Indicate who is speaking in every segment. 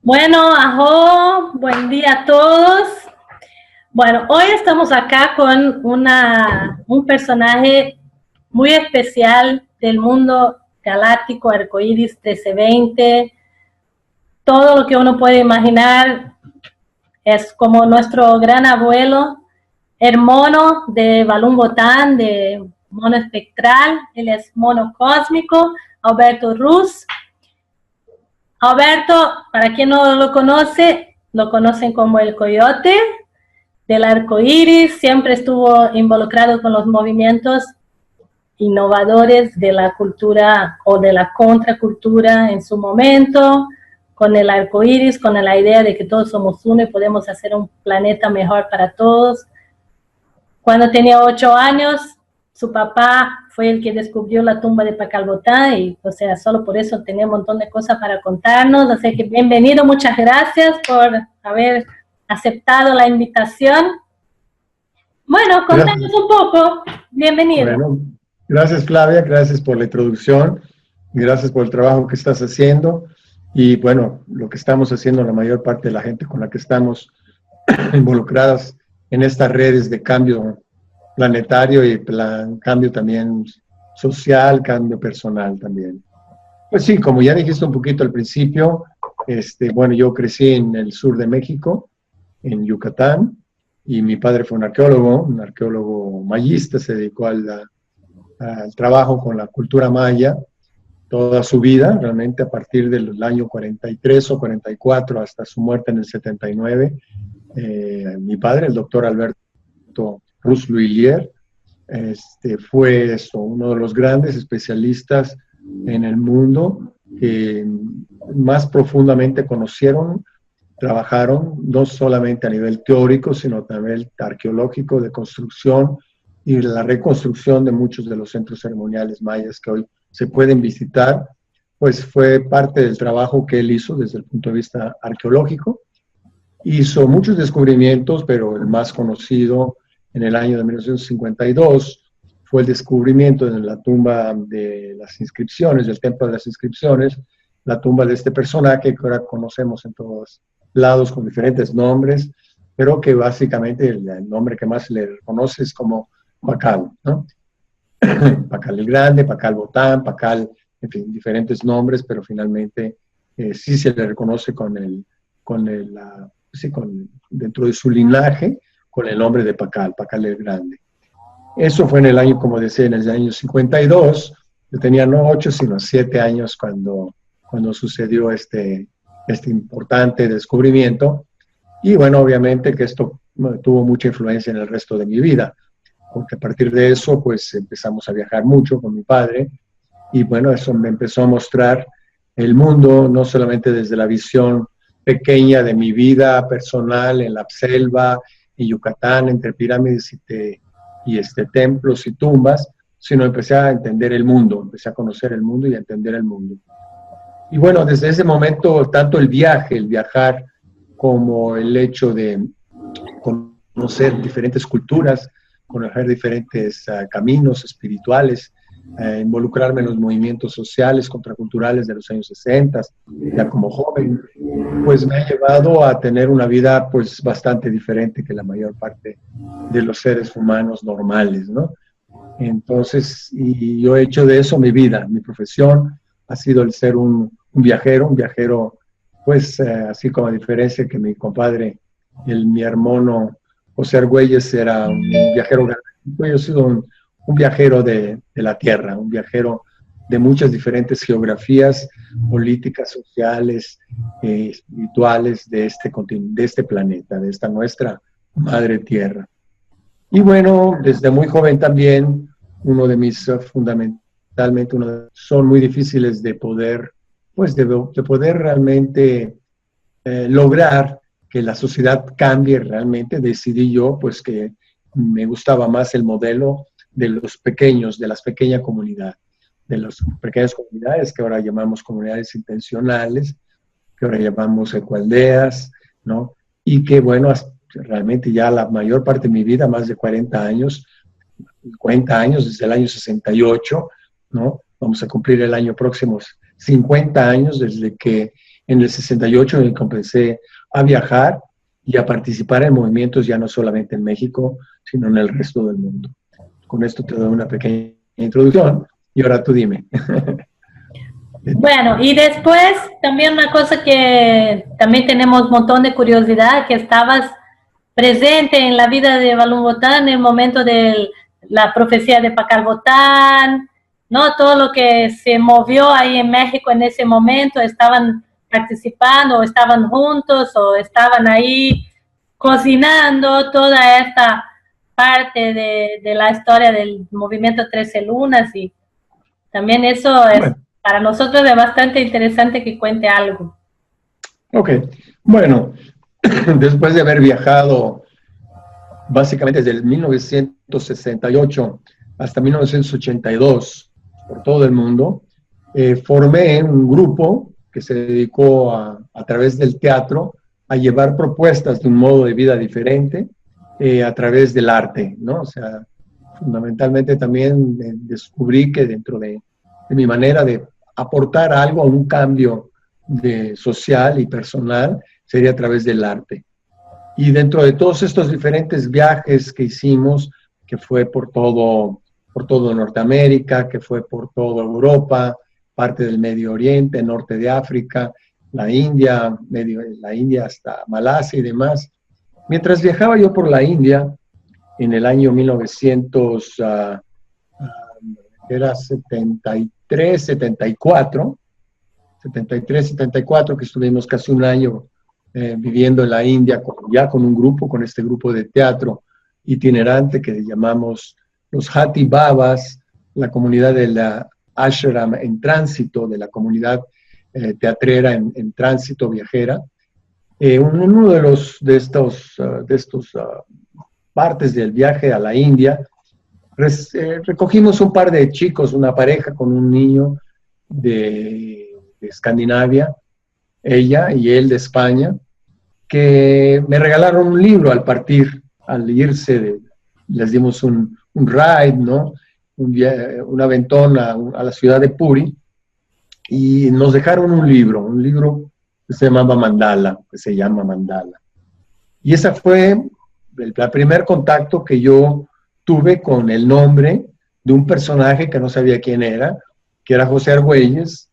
Speaker 1: Bueno, ajo, buen día a todos. Bueno, hoy estamos acá con un personaje muy especial del mundo galáctico, arcoíris 1320. Todo lo que uno puede imaginar es como nuestro gran abuelo, el mono de Balún Botán, de mono espectral. Él es mono cósmico, Alberto Ruz. Alberto, para quien no lo conoce, lo conocen como el coyote del arco iris. Siempre estuvo involucrado con los movimientos innovadores de la cultura o de la contracultura en su momento, con el arco iris, con la idea de que todos somos uno y podemos hacer un planeta mejor para todos. Cuando tenía 8 años, su papá fue el que descubrió la tumba de Pakal Botán y, o sea, solo por eso tenía un montón de cosas para contarnos. Así que bienvenido, muchas gracias por haber aceptado la invitación. Bueno, contanos un poco. Bienvenido.
Speaker 2: Bueno, gracias Flavia, gracias por la introducción, gracias por el trabajo que estás haciendo y bueno, lo que estamos haciendo la mayor parte de la gente con la que estamos involucradas en estas redes de cambio planetario y cambio también social, cambio personal también. Pues sí, como ya dijiste un poquito al principio, bueno, yo crecí en el sur de México, en Yucatán, y mi padre fue un arqueólogo mayista, se dedicó al trabajo con la cultura maya toda su vida, realmente a partir del año 43 o 44 hasta su muerte en el 79. Mi padre, el doctor Alberto Ruz Luillier, fue uno de los grandes especialistas en el mundo que más profundamente conocieron, trabajaron no solamente a nivel teórico, sino también arqueológico, de construcción y la reconstrucción de muchos de los centros ceremoniales mayas que hoy se pueden visitar. Pues fue parte del trabajo que él hizo desde el punto de vista arqueológico. Hizo muchos descubrimientos, pero el más conocido en el año de 1952 fue el descubrimiento de la tumba de las inscripciones, del templo de las inscripciones, la tumba de este personaje que ahora conocemos en todos lados con diferentes nombres, pero que básicamente el nombre que más se le reconoce es como Pakal, ¿no? Pakal el Grande, Pakal Botán, Pakal, en fin, diferentes nombres, pero finalmente sí se le reconoce dentro de su linaje, con el nombre de Pakal, Pakal el Grande. Eso fue en el año, como decía, en el año 52. Yo tenía no 8, sino 7 años cuando sucedió este importante descubrimiento. Y bueno, obviamente que esto tuvo mucha influencia en el resto de mi vida, porque a partir de eso, pues empezamos a viajar mucho con mi padre. Y bueno, eso me empezó a mostrar el mundo, no solamente desde la visión pequeña de mi vida personal en la selva, en Yucatán, entre pirámides y templos y tumbas, sino empecé a entender el mundo, empecé a conocer el mundo y a entender el mundo. Y bueno, desde ese momento, tanto el viajar, como el hecho de conocer diferentes culturas, conocer diferentes caminos espirituales, involucrarme en los movimientos sociales, contraculturales de los años 60, ya como joven, pues me ha llevado a tener una vida pues bastante diferente que la mayor parte de los seres humanos normales, ¿no? Entonces, y yo he hecho de eso mi vida, mi profesión ha sido el ser un viajero, pues así como a diferencia que mi compadre, mi hermano José Argüelles era un viajero galáctico, yo he sido un viajero de la Tierra, un viajero de muchas diferentes geografías, políticas, sociales, espirituales de este planeta, de esta nuestra madre Tierra. Y bueno, desde muy joven también, uno de mis fundamentalmente, son muy difíciles de poder, pues de poder realmente lograr que la sociedad cambie realmente. Decidí yo, pues que me gustaba más el modelo de los pequeños, de las pequeñas comunidades, que ahora llamamos comunidades intencionales, que ahora llamamos ecoaldeas, ¿no? Y que, bueno, realmente ya la mayor parte de mi vida, más de 40 años, desde el año 68, ¿no? Vamos a cumplir el año próximo 50 años desde que en el 68 en que empecé a viajar y a participar en movimientos ya no solamente en México, sino en el resto del mundo. Con esto te doy una pequeña introducción y ahora tú dime.
Speaker 1: Bueno, y después también una cosa que también tenemos un montón de curiosidad, que estabas presente en la vida de Balún Botán en el momento de la profecía de Pakal Botán, ¿no? Todo lo que se movió ahí en México en ese momento, estaban participando, o estaban juntos, o estaban ahí cocinando toda esta parte de la historia del movimiento 13 Lunas, y también eso es,
Speaker 2: Bueno,
Speaker 1: para nosotros es bastante interesante que cuente algo.
Speaker 2: ok, bueno, después de haber viajado básicamente desde el 1968 hasta 1982 por todo el mundo, formé un grupo que se dedicó a través del teatro a llevar propuestas de un modo de vida diferente a través del arte, ¿no? O sea, fundamentalmente también descubrí que dentro de mi manera de aportar algo a un cambio social y personal sería a través del arte. Y dentro de todos estos diferentes viajes que hicimos, que fue por todo Norteamérica, que fue por toda Europa, parte del Medio Oriente, norte de África, la India hasta Malasia y demás. Mientras viajaba yo por la India, en el año 74, que estuvimos casi un año viviendo en la India, ya con un grupo, con este grupo de teatro itinerante que llamamos los Hati Babas, la comunidad de la Ashram en tránsito, de la comunidad teatrera en tránsito viajera. Uno de estos partes del viaje a la India, recogimos un par de chicos, una pareja con un niño de Escandinavia, ella y él de España, que me regalaron un libro al partir, al irse, les dimos un ride, ¿no? Un aventón a la ciudad de Puri, y nos dejaron un libro que se llama Mandala. Y ese fue el primer contacto que yo tuve con el nombre de un personaje que no sabía quién era, que era José Argüelles,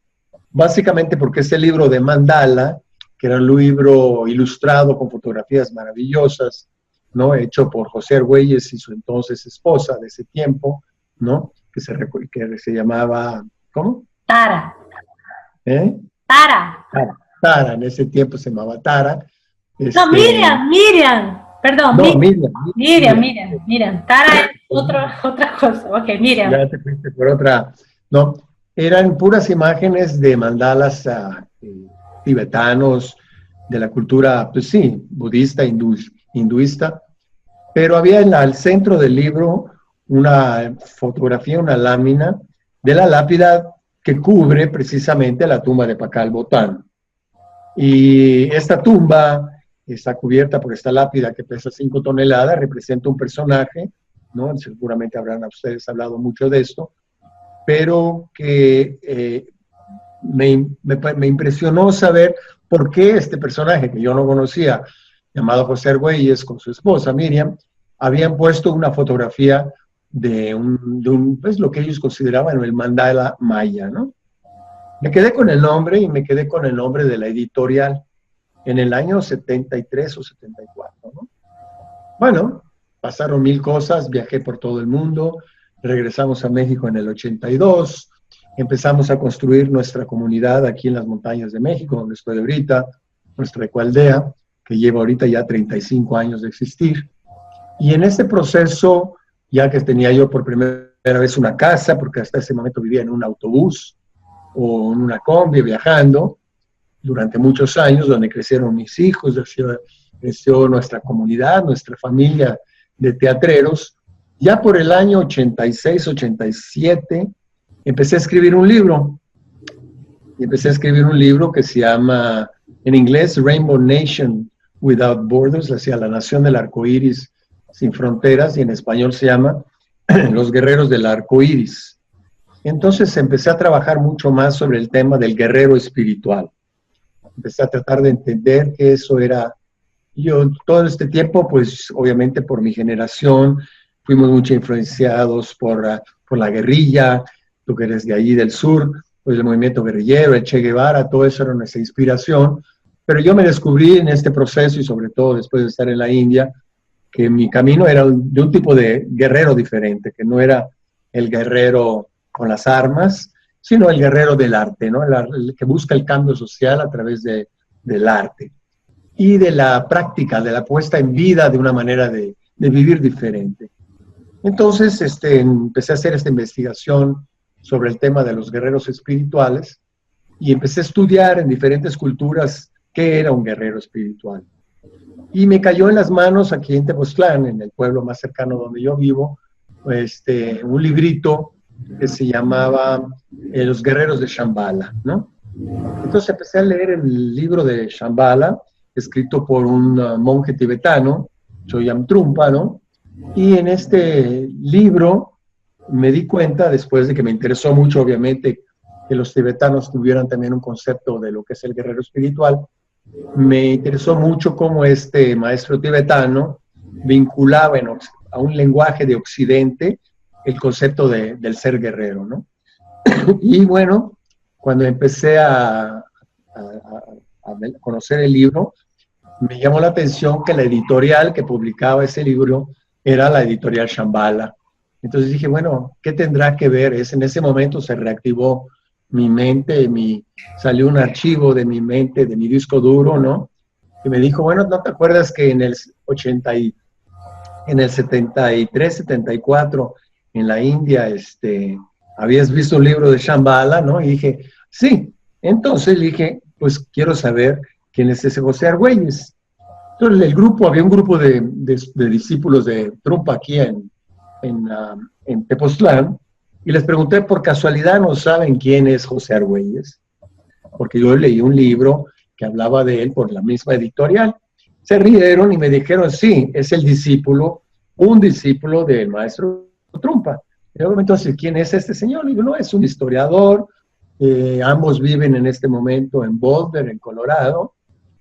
Speaker 2: básicamente porque ese libro de Mandala, que era un libro ilustrado con fotografías maravillosas, ¿no? Hecho por José Argüelles y su entonces esposa de ese tiempo, ¿no? Que se llamaba, ¿cómo?
Speaker 1: Tara.
Speaker 2: ¿Eh?
Speaker 1: Tara.
Speaker 2: Tara, en ese tiempo se llamaba Tara.
Speaker 1: No, Miriam. Perdón,
Speaker 2: no,
Speaker 1: Miriam. Tara es otra cosa. Ok, Miriam.
Speaker 2: Ya te fuiste por otra. No, eran puras imágenes de mandalas tibetanos, de la cultura, pues sí, budista, hinduista, pero había al centro del libro una fotografía, una lámina de la lápida que cubre precisamente la tumba de Pakal Botán. Y esta tumba está cubierta por esta lápida que pesa 5 toneladas, representa un personaje, ¿no? Seguramente habrán a ustedes hablado mucho de esto, pero que me impresionó saber por qué este personaje que yo no conocía, llamado José Argüelles, con su esposa Miriam, habían puesto una fotografía de pues, lo que ellos consideraban el mandala maya, ¿no? Me quedé con el nombre y me quedé con el nombre de la editorial en el año 73 o 74, ¿no? Bueno, pasaron 1000 cosas, viajé por todo el mundo, regresamos a México en el 82, empezamos a construir nuestra comunidad aquí en las montañas de México, donde estoy ahorita, nuestra ecoaldea, que lleva ahorita ya 35 años de existir. Y en este proceso, ya que tenía yo por primera vez una casa, porque hasta ese momento vivía en un autobús o en una combi viajando, durante muchos años, donde crecieron mis hijos, creció nuestra comunidad, nuestra familia de teatreros. Ya por el año 86, 87, empecé a escribir un libro. Y empecé a escribir un libro que se llama, en inglés, Rainbow Nation Without Borders, o sea, la nación del arco iris sin fronteras, y en español se llama Los guerreros del arco iris. Entonces empecé a trabajar mucho más sobre el tema del guerrero espiritual. empecé a tratar de entender que eso era. Yo todo este tiempo, pues obviamente por mi generación, fuimos mucho influenciados por la guerrilla, tú que eres de allí del sur, pues el movimiento guerrillero, el Che Guevara, todo eso era nuestra inspiración. Pero yo me descubrí en este proceso y sobre todo después de estar en la India, que mi camino era de un tipo de guerrero diferente, que no era el guerrero con las armas, sino el guerrero del arte, ¿no? El que busca el cambio social a través del arte y de la práctica, de la puesta en vida de una manera de vivir diferente. Entonces empecé a hacer esta investigación sobre el tema de los guerreros espirituales y empecé a estudiar en diferentes culturas qué era un guerrero espiritual. Y me cayó en las manos aquí en Tepoztlán, en el pueblo más cercano donde yo vivo, un librito que se llamaba Los Guerreros de Shambhala, ¿no? Entonces empecé a leer el libro de Shambhala, escrito por un monje tibetano, Chogyam Trungpa, ¿no? Y en este libro me di cuenta, después de que me interesó mucho, obviamente, que los tibetanos tuvieran también un concepto de lo que es el guerrero espiritual, me interesó mucho cómo este maestro tibetano vinculaba a un lenguaje de Occidente el concepto del ser guerrero, ¿no? Y bueno, cuando empecé a conocer el libro, me llamó la atención que la editorial que publicaba ese libro era la editorial Shambhala. Entonces dije, bueno, ¿qué tendrá que ver? En ese momento se reactivó mi mente, salió un archivo de mi mente, de mi disco duro, ¿no? Y me dijo, bueno, ¿no te acuerdas que en el 73, 74, en la India, habías visto un libro de Shambhala, ¿no? Y dije, sí. Entonces le dije, pues quiero saber quién es ese José Argüelles. Entonces había un grupo de discípulos de Trungpa aquí en Tepoztlán, y les pregunté, por casualidad, ¿no saben quién es José Argüelles? Porque yo leí un libro que hablaba de él por la misma editorial. Se rieron y me dijeron, sí, es un discípulo del maestro Trungpa. Y luego, entonces, ¿quién es este señor? Y digo, no, es un historiador, ambos viven en este momento en Boulder, en Colorado.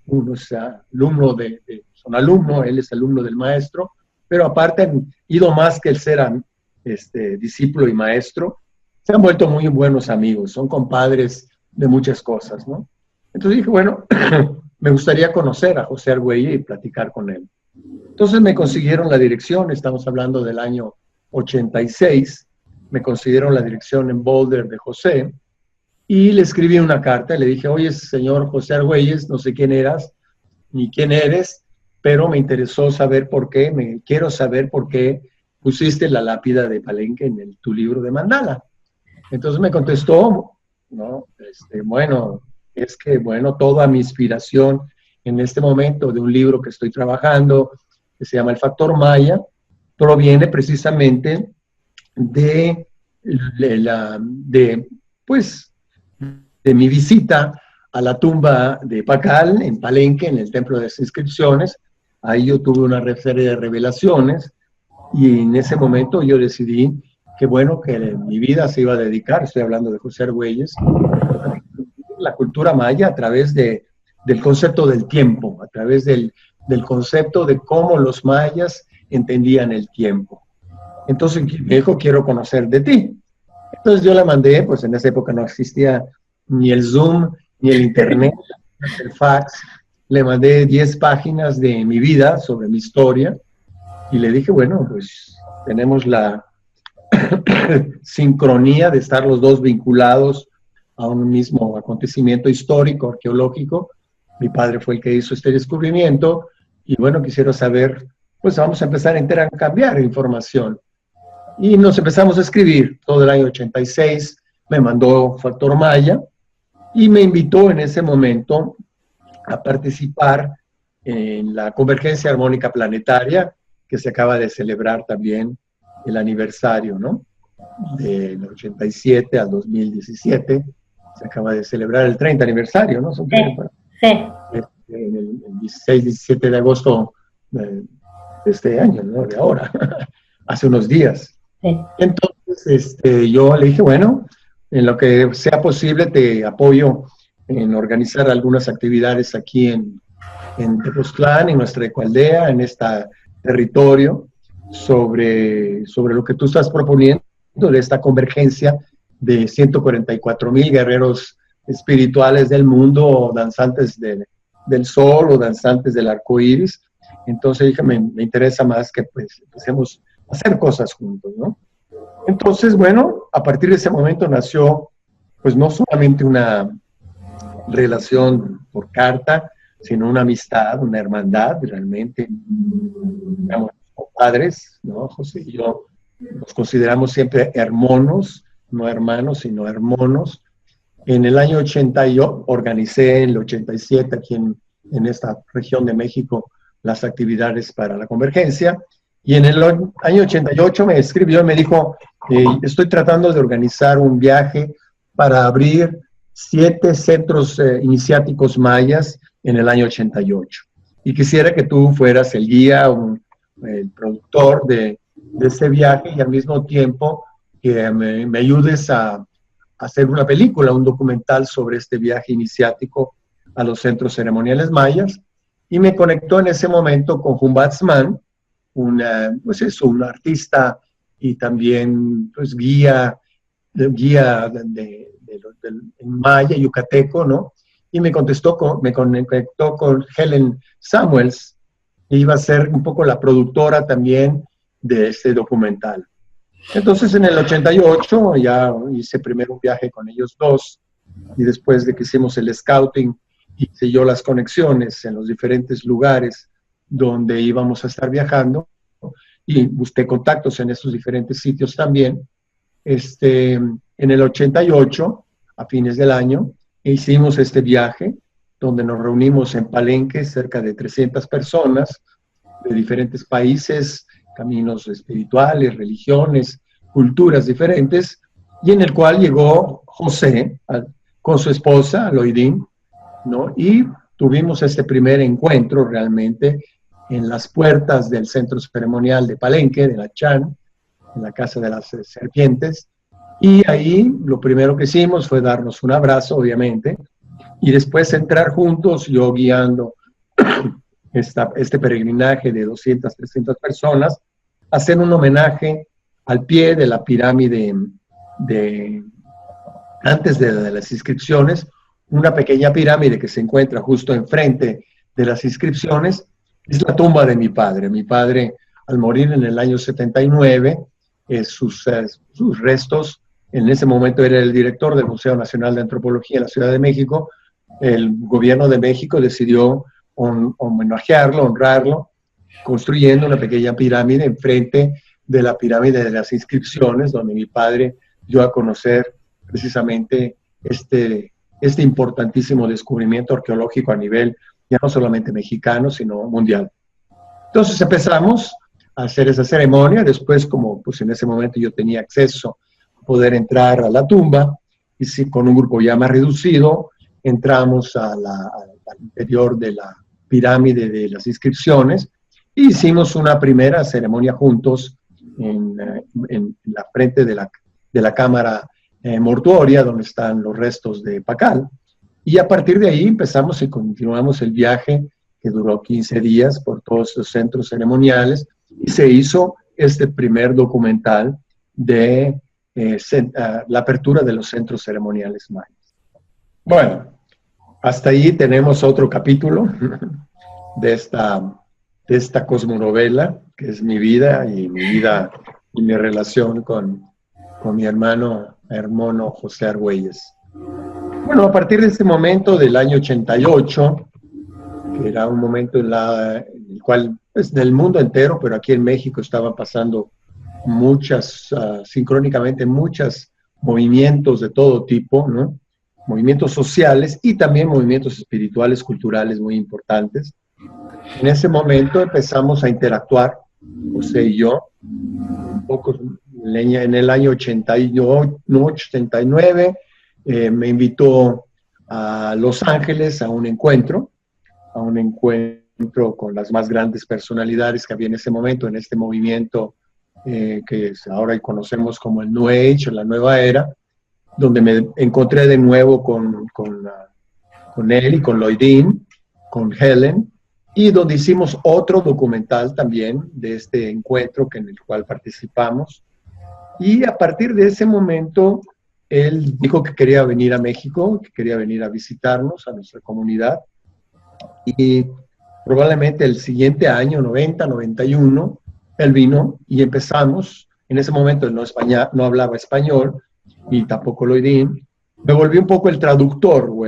Speaker 2: Uno es alumno son alumnos, él es alumno del maestro, pero aparte han ido más que el ser discípulo y maestro, se han vuelto muy buenos amigos, son compadres de muchas cosas, ¿no? Entonces dije, bueno, me gustaría conocer a José Argüelles y platicar con él. Entonces me consiguieron la dirección, estamos hablando del año 86, me consiguieron la dirección en Boulder de José, y le escribí una carta, le dije, oye, señor José Argüelles, no sé quién eras, ni quién eres, pero me interesó saber por qué, quiero saber por qué pusiste la lápida de Palenque en tu libro de mandala. Entonces me contestó, ¿no? Bueno, es que, bueno, toda mi inspiración en este momento de un libro que estoy trabajando, que se llama El Factor Maya, proviene precisamente de mi visita a la tumba de Pacal en Palenque, en el Templo de las Inscripciones. Ahí yo tuve una serie de revelaciones y en ese momento yo decidí que bueno, que mi vida se iba a dedicar, estoy hablando de José Argüelles, la cultura maya a través del concepto del tiempo, a través del concepto de cómo los mayas entendían el tiempo. Entonces me dijo, quiero conocer de ti. Entonces yo la mandé, pues en esa época no existía ni el Zoom, ni el Internet, el fax. Le mandé 10 páginas de mi vida, sobre mi historia, y le dije, bueno, pues tenemos la sincronía de estar los dos vinculados a un mismo acontecimiento histórico, arqueológico. Mi padre fue el que hizo este descubrimiento, y bueno, quisiera saber, pues vamos a empezar a intercambiar información. Y nos empezamos a escribir todo el año 86, me mandó Factor Maya, y me invitó en ese momento a participar en la Convergencia Armónica Planetaria, que se acaba de celebrar también el aniversario, ¿no? Del 87 al 2017, se acaba de celebrar el 30 aniversario, ¿no?
Speaker 1: Sí, sí.
Speaker 2: En el 16-17 de agosto de este año, ¿no? De ahora, hace unos días.
Speaker 1: Sí.
Speaker 2: Entonces, yo le dije, bueno, en lo que sea posible te apoyo en organizar algunas actividades aquí en Tepoztlán, en nuestra ecoaldea, en este territorio, sobre lo que tú estás proponiendo, de esta convergencia de 144,000 guerreros espirituales del mundo, danzantes del sol o danzantes del arco iris. Entonces dije, me interesa más que pues empecemos a hacer cosas juntos, ¿no? Entonces, bueno, a partir de ese momento nació pues no solamente una relación por carta, sino una amistad, una hermandad, realmente, digamos, padres, ¿no? José y yo nos consideramos siempre hermanos, no hermanos, sino hermanos. En el año 80 yo organicé en el 87 aquí en esta región de México las actividades para la convergencia, y en el año 88 me escribió y me dijo, estoy tratando de organizar un viaje para abrir 7 centros iniciáticos mayas en el año 88. Y quisiera que tú fueras el guía, el productor de ese viaje, y al mismo tiempo que me ayudes a hacer una película, un documental sobre este viaje iniciático a los centros ceremoniales mayas. Y me conectó en ese momento con Humbatzman, pues eso, un artista y también pues, guía en maya, yucateco, ¿no? Y me conectó con Helen Samuels, que iba a ser un poco la productora también de este documental. Entonces en el 88 ya hice primero un viaje con ellos dos, y después de que hicimos el scouting, hice yo las conexiones en los diferentes lugares donde íbamos a estar viajando, y busqué contactos en esos diferentes sitios también. En el 88, a fines del año, hicimos este viaje donde nos reunimos en Palenque, cerca de 300 personas de diferentes países, caminos espirituales, religiones, culturas diferentes, y en el cual llegó José con su esposa, Loidín, ¿no? Y tuvimos este primer encuentro realmente en las puertas del centro ceremonial de Palenque, de la Chan, en la Casa de las Serpientes, y ahí lo primero que hicimos fue darnos un abrazo, obviamente, y después entrar juntos, yo guiando este peregrinaje de 200, 300 personas, hacer un homenaje al pie de la pirámide antes de las inscripciones, una pequeña pirámide que se encuentra justo enfrente de las inscripciones, es la tumba de mi padre. Mi padre, al morir en el año 79, sus restos, en ese momento era el director del Museo Nacional de Antropología en la Ciudad de México, el gobierno de México decidió homenajearlo, honrarlo, construyendo una pequeña pirámide enfrente de la pirámide de las inscripciones, donde mi padre dio a conocer precisamente este importantísimo descubrimiento arqueológico a nivel ya no solamente mexicano, sino mundial. Entonces empezamos a hacer esa ceremonia. Después, como pues en ese momento yo tenía acceso a poder entrar a la tumba, y sí, con un grupo ya más reducido, entramos al interior de la pirámide de las inscripciones, e hicimos una primera ceremonia juntos en la frente de la cámara mortuoria, donde están los restos de Pacal. Y a partir de ahí empezamos y continuamos el viaje, que duró 15 días por todos los centros ceremoniales, y se hizo este primer documental de la apertura de los centros ceremoniales mayas. Bueno, hasta ahí tenemos otro capítulo de esta cosmonovela, que es mi vida y mi relación con mi hermano José Argüelles. Bueno, a partir de este momento del año 88, que era un momento en el cual, pues, del mundo entero, pero aquí en México estaban pasando sincrónicamente muchos movimientos de todo tipo, ¿no? Movimientos sociales y también movimientos espirituales, culturales muy importantes. En ese momento empezamos a interactuar, José y yo, un poco en el año 89, me invitó a Los Ángeles a un encuentro con las más grandes personalidades que había en ese momento, en este movimiento que ahora conocemos como el New Age, o la nueva era, donde me encontré de nuevo con con él y con Lloydín, con Helen, y donde hicimos otro documental también de este encuentro en el cual participamos. Y a partir de ese momento, él dijo que quería venir a México, que quería venir a visitarnos, a nuestra comunidad, y probablemente el siguiente año, 90, 91, él vino y empezamos. En ese momento él no hablaba español, y tampoco Lloydín. Me volví un poco el traductor, o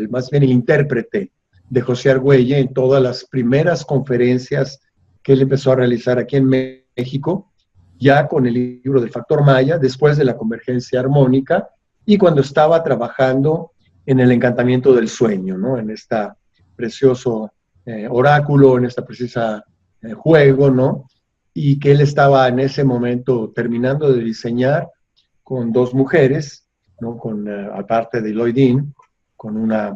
Speaker 2: más bien el intérprete de José Argüelle en todas las primeras conferencias que él empezó a realizar aquí en México, ya con el libro del Factor Maya, después de la convergencia armónica, y cuando estaba trabajando en el encantamiento del sueño, ¿no? En este precioso oráculo, en esta preciosa juego, ¿no? Y que él estaba en ese momento terminando de diseñar con dos mujeres, ¿no? Aparte de Lloydín, con una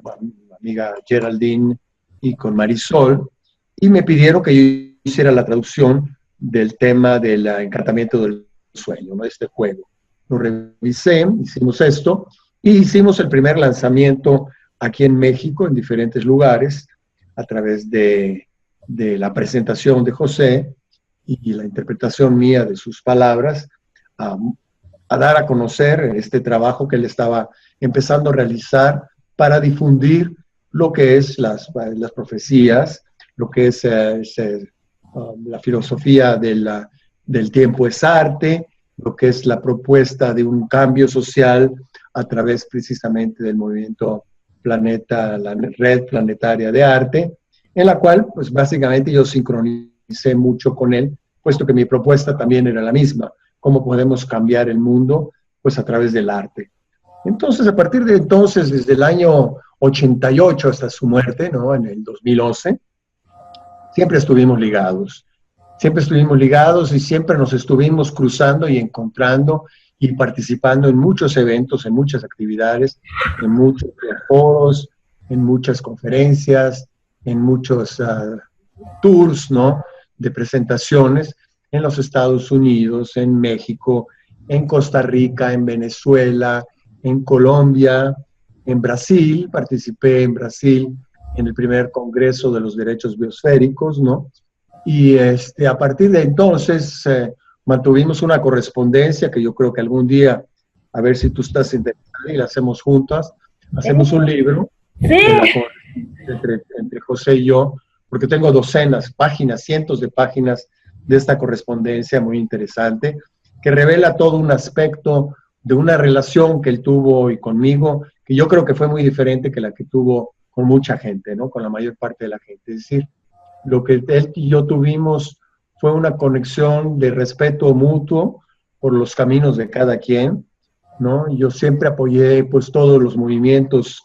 Speaker 2: amiga Geraldine y con Marisol, y me pidieron que yo hiciera la traducción del tema del encantamiento del sueño, ¿no? Este juego. Lo revisé, hicimos esto, y hicimos el primer lanzamiento aquí en México, en diferentes lugares, a través de la presentación de José y la interpretación mía de sus palabras, a dar a conocer este trabajo que él estaba empezando a realizar para difundir lo que es las profecías, lo que es la filosofía del tiempo es arte, lo que es la propuesta de un cambio social a través precisamente del movimiento Planeta, la Red Planetaria de Arte, en la cual pues básicamente yo sincronicé mucho con él, puesto que mi propuesta también era la misma, cómo podemos cambiar el mundo pues a través del arte. Entonces, a partir de entonces, desde el año 88 hasta su muerte, ¿no? En el 2011, siempre estuvimos ligados. Siempre estuvimos ligados y siempre nos estuvimos cruzando y encontrando y participando en muchos eventos, en muchas actividades, en muchos foros, en muchas conferencias, en muchos tours, ¿no? De presentaciones en los Estados Unidos, en México, en Costa Rica, en Venezuela, en Colombia, en Brasil. Participé en Brasil en el primer Congreso de los Derechos Biosféricos, ¿no? Y a partir de entonces mantuvimos una correspondencia que yo creo que algún día, a ver si tú estás interesada y la hacemos juntas, hacemos un libro entre José y yo, porque tengo docenas, páginas, cientos de páginas de esta correspondencia muy interesante, que revela todo un aspecto de una relación que él tuvo y conmigo, que yo creo que fue muy diferente que la que tuvo con mucha gente, ¿no? Con la mayor parte de la gente. Es decir, lo que él y yo tuvimos fue una conexión de respeto mutuo por los caminos de cada quien, ¿no? Yo siempre apoyé pues todos los movimientos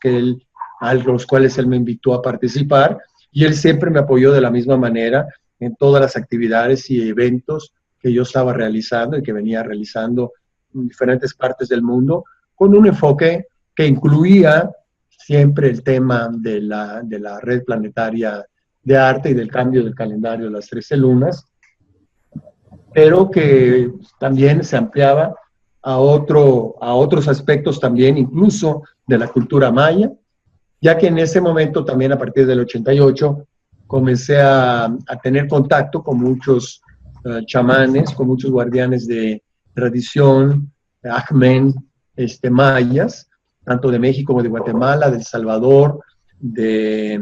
Speaker 2: a los cuales él me invitó a participar, y él siempre me apoyó de la misma manera en todas las actividades y eventos que yo estaba realizando y que venía realizando en diferentes partes del mundo, con un enfoque que incluía siempre el tema de la red planetaria de arte y del cambio del calendario de las 13 lunas, pero que también se ampliaba a otros aspectos también, incluso de la cultura maya, ya que en ese momento también a partir del 88 comencé a tener contacto con muchos chamanes, con muchos guardianes de tradición, Ahmen, mayas, tanto de México como de Guatemala, de El Salvador, de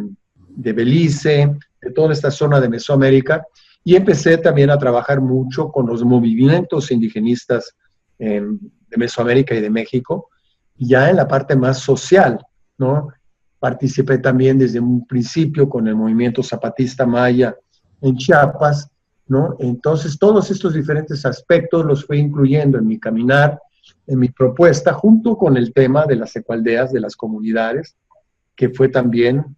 Speaker 2: Belice, de toda esta zona de Mesoamérica, y empecé también a trabajar mucho con los movimientos indigenistas de Mesoamérica y de México, ya en la parte más social, ¿no? Participé también desde un principio con el movimiento zapatista maya en Chiapas, ¿no? Entonces, todos estos diferentes aspectos los fui incluyendo en mi caminar, en mi propuesta, junto con el tema de las ecoaldeas, de las comunidades, que fue también,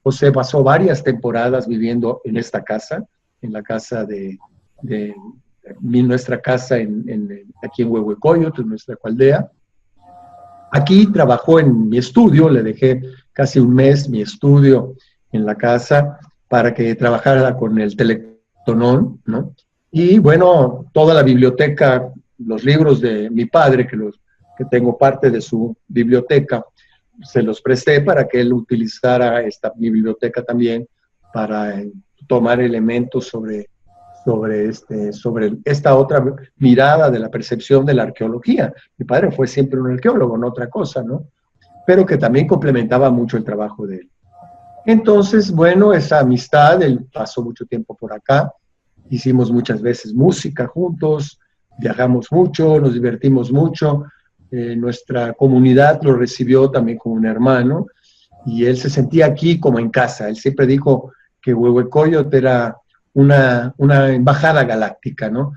Speaker 2: José pasó varias temporadas viviendo en esta casa, en la casa nuestra casa aquí en Huehuecoyotl, en nuestra ecoaldea. Aquí trabajó en mi estudio, le dejé casi un mes mi estudio en la casa para que trabajara con el Telectonón, ¿no? Y bueno, toda la biblioteca, los libros de mi padre, que tengo parte de su biblioteca, se los presté para que él utilizara mi biblioteca también para tomar elementos sobre esta otra mirada de la percepción de la arqueología. Mi padre fue siempre un arqueólogo, no otra cosa, ¿no? Pero que también complementaba mucho el trabajo de él. Entonces, bueno, esa amistad, él pasó mucho tiempo por acá, hicimos muchas veces música juntos, viajamos mucho, nos divertimos mucho, nuestra comunidad lo recibió también como un hermano, y él se sentía aquí como en casa. Él siempre dijo que Huehuecoyot era una embajada galáctica, ¿no?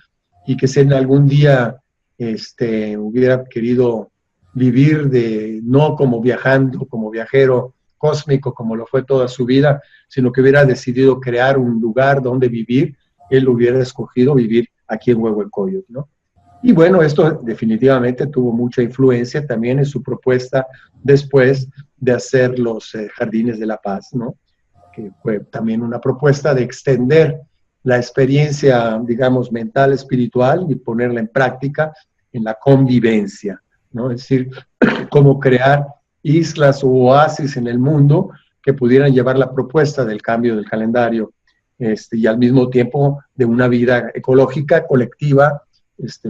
Speaker 2: Y que si en algún día hubiera querido vivir no como viajando, como viajero cósmico, como lo fue toda su vida, sino que hubiera decidido crear un lugar donde vivir, él hubiera escogido vivir aquí en Huehuecoyot, ¿no? Y bueno, esto definitivamente tuvo mucha influencia también en su propuesta después de hacer los Jardines de la Paz, ¿no? Que fue también una propuesta de extender la experiencia, digamos, mental, espiritual y ponerla en práctica en la convivencia, ¿no? Es decir, cómo crear islas o oasis en el mundo que pudieran llevar la propuesta del cambio del calendario y al mismo tiempo de una vida ecológica, colectiva,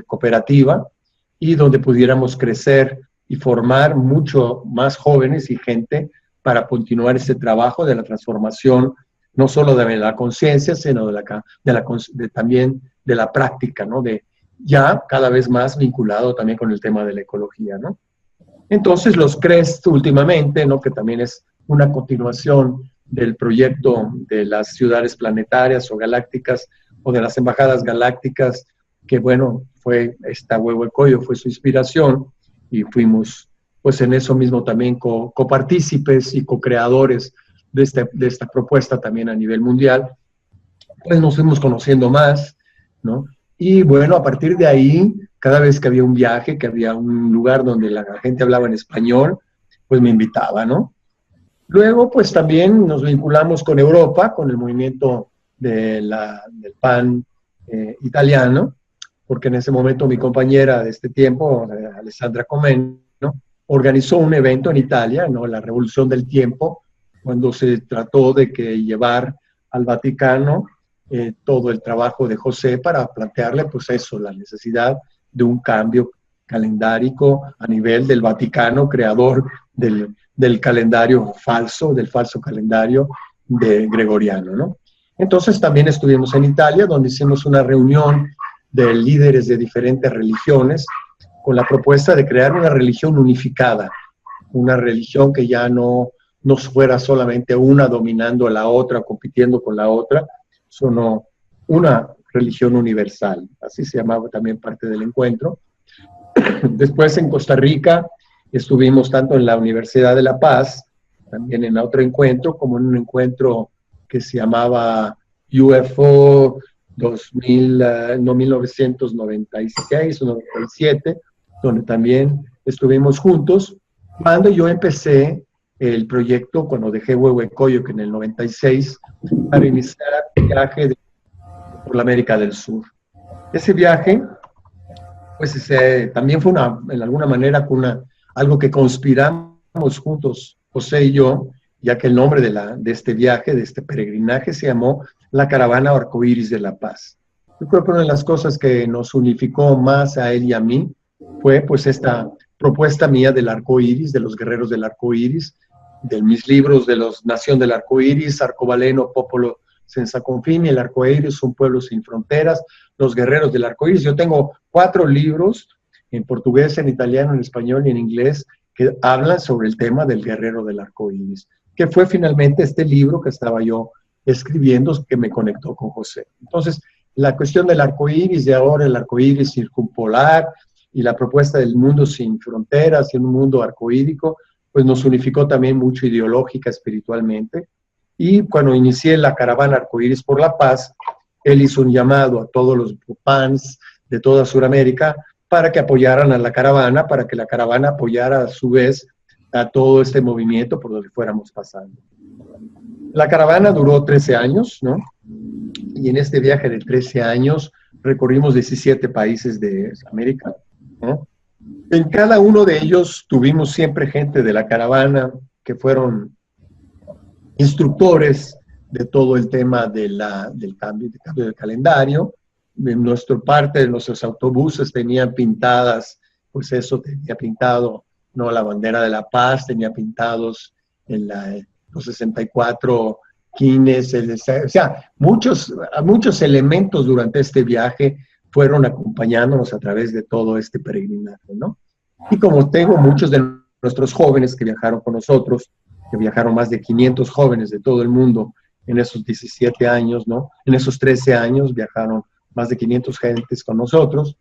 Speaker 2: cooperativa, y donde pudiéramos crecer y formar mucho más jóvenes y gente para continuar este trabajo de la transformación, no solo de la conciencia, sino también de la práctica, ¿no? De ya cada vez más vinculado también con el tema de la ecología, ¿no? Entonces los CREST últimamente, ¿no? Que también es una continuación del proyecto de las ciudades planetarias o galácticas o de las embajadas galácticas, que bueno, Huehuecoyot fue su inspiración y fuimos pues en eso mismo también copartícipes y co-creadores de esta propuesta también a nivel mundial. Pues nos fuimos conociendo más, ¿no? Y bueno, a partir de ahí, cada vez que había un viaje, que había un lugar donde la gente hablaba en español, pues me invitaba, ¿no? Luego, pues también nos vinculamos con Europa, con el movimiento del PAN italiano, porque en ese momento mi compañera de este tiempo, Alessandra Comeno, organizó un evento en Italia, ¿no? La Revolución del Tiempo, cuando se trató de llevar al Vaticano todo el trabajo de José para plantearle, pues eso, la necesidad de un cambio calendárico a nivel del Vaticano, creador del calendario falso, del falso calendario gregoriano, ¿no? Entonces también estuvimos en Italia, donde hicimos una reunión de líderes de diferentes religiones, con la propuesta de crear una religión unificada, una religión que ya no fuera solamente una dominando a la otra, compitiendo con la otra, sino una religión universal. Así se llamaba también parte del encuentro. Después en Costa Rica estuvimos tanto en la Universidad de La Paz, también en otro encuentro, como en un encuentro que se llamaba UFO 1996 o 97, donde también estuvimos juntos. Cuando yo empecé el proyecto, cuando dejé Huehuecoyot, que en el 96, para iniciar el viaje por la América del Sur. Ese viaje, pues también fue en alguna manera algo que conspiramos juntos, José y yo, ya que el nombre de este viaje, de este peregrinaje, se llamó la Caravana Arcoíris de la Paz. Yo creo que una de las cosas que nos unificó más a él y a mí fue pues esta propuesta mía del arco iris, de los guerreros del arco iris, de mis libros de los Nación del Arco Iris, Arcobaleno, Popolo Senza Confini, El Arco Iris, Un Pueblo Sin Fronteras, Los Guerreros del Arco Iris. Yo tengo 4 libros en portugués, en italiano, en español y en inglés que hablan sobre el tema del guerrero del arco iris, que fue finalmente este libro que estaba yo escribiendo que me conectó con José. Entonces, la cuestión del arco iris de ahora, el arco iris circumpolar y la propuesta del mundo sin fronteras y un mundo arcoírico, pues nos unificó también mucho ideológica, espiritualmente. Y cuando inicié la caravana Arcoíris por la Paz, él hizo un llamado a todos los PANs de toda Sudamérica para que apoyaran a la caravana, para que la caravana apoyara a su vez a todo este movimiento por donde fuéramos pasando. La caravana duró 13 años, ¿no? Y en este viaje de 13 años recorrimos 17 países de América, ¿no? En cada uno de ellos tuvimos siempre gente de la caravana que fueron instructores de todo el tema de del cambio del calendario. En nuestra parte de nuestros autobuses tenían pintadas, pues eso tenía pintado, no, la bandera de la paz, tenía pintados los 64 quines, o sea, muchos elementos durante este viaje fueron acompañándonos a través de todo este peregrinaje, ¿no? Y como tengo muchos de nuestros jóvenes que viajaron con nosotros, que viajaron más de 500 jóvenes de todo el mundo en esos 17 años, ¿no? En esos 13 años viajaron más de 500 gentes con nosotros,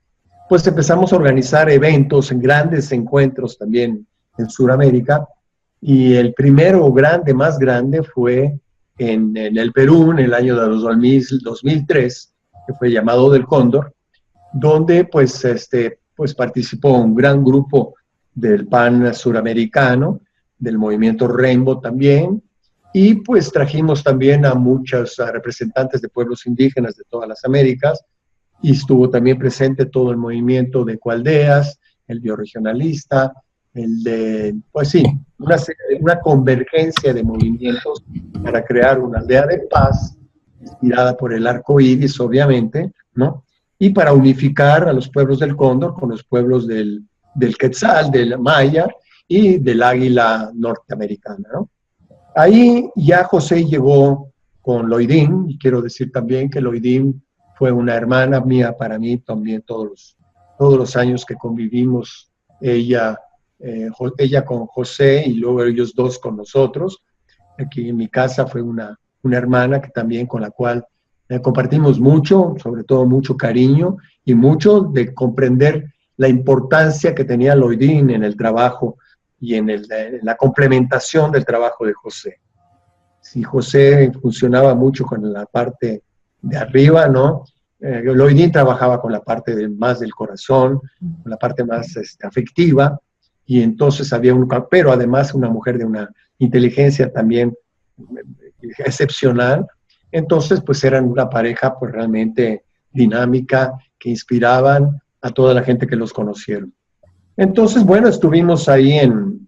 Speaker 2: pues empezamos a organizar eventos, en grandes encuentros también en Sudamérica, y el primero grande, más grande, fue en el Perú, en el año de 2003, que fue llamado del Cóndor, donde pues participó un gran grupo del PAN suramericano, del movimiento Rainbow también, y pues trajimos también a muchos representantes de pueblos indígenas de todas las Américas, y estuvo también presente todo el movimiento de Ecoaldeas, el bioregionalista, pues sí, una convergencia de movimientos para crear una aldea de paz, inspirada por el arco iris, obviamente, ¿no? Y para unificar a los pueblos del Cóndor con los pueblos del Quetzal, del Maya y del águila norteamericana, ¿no? Ahí ya José llegó con Loidín, y quiero decir también que Loidín fue una hermana mía para mí también todos los años que convivimos, ella con José y luego ellos dos con nosotros. Aquí en mi casa fue una hermana que también con la cual compartimos mucho, sobre todo mucho cariño y mucho de comprender la importancia que tenía Loidín en el trabajo y en la complementación del trabajo de José. Si José funcionaba mucho con la parte de arriba, ¿no? Loidín trabajaba con la parte más del corazón, con la parte más afectiva, y entonces había pero además una mujer de una inteligencia también excepcional. Entonces, pues eran una pareja pues realmente dinámica, que inspiraban a toda la gente que los conocieron. Entonces, bueno, estuvimos ahí en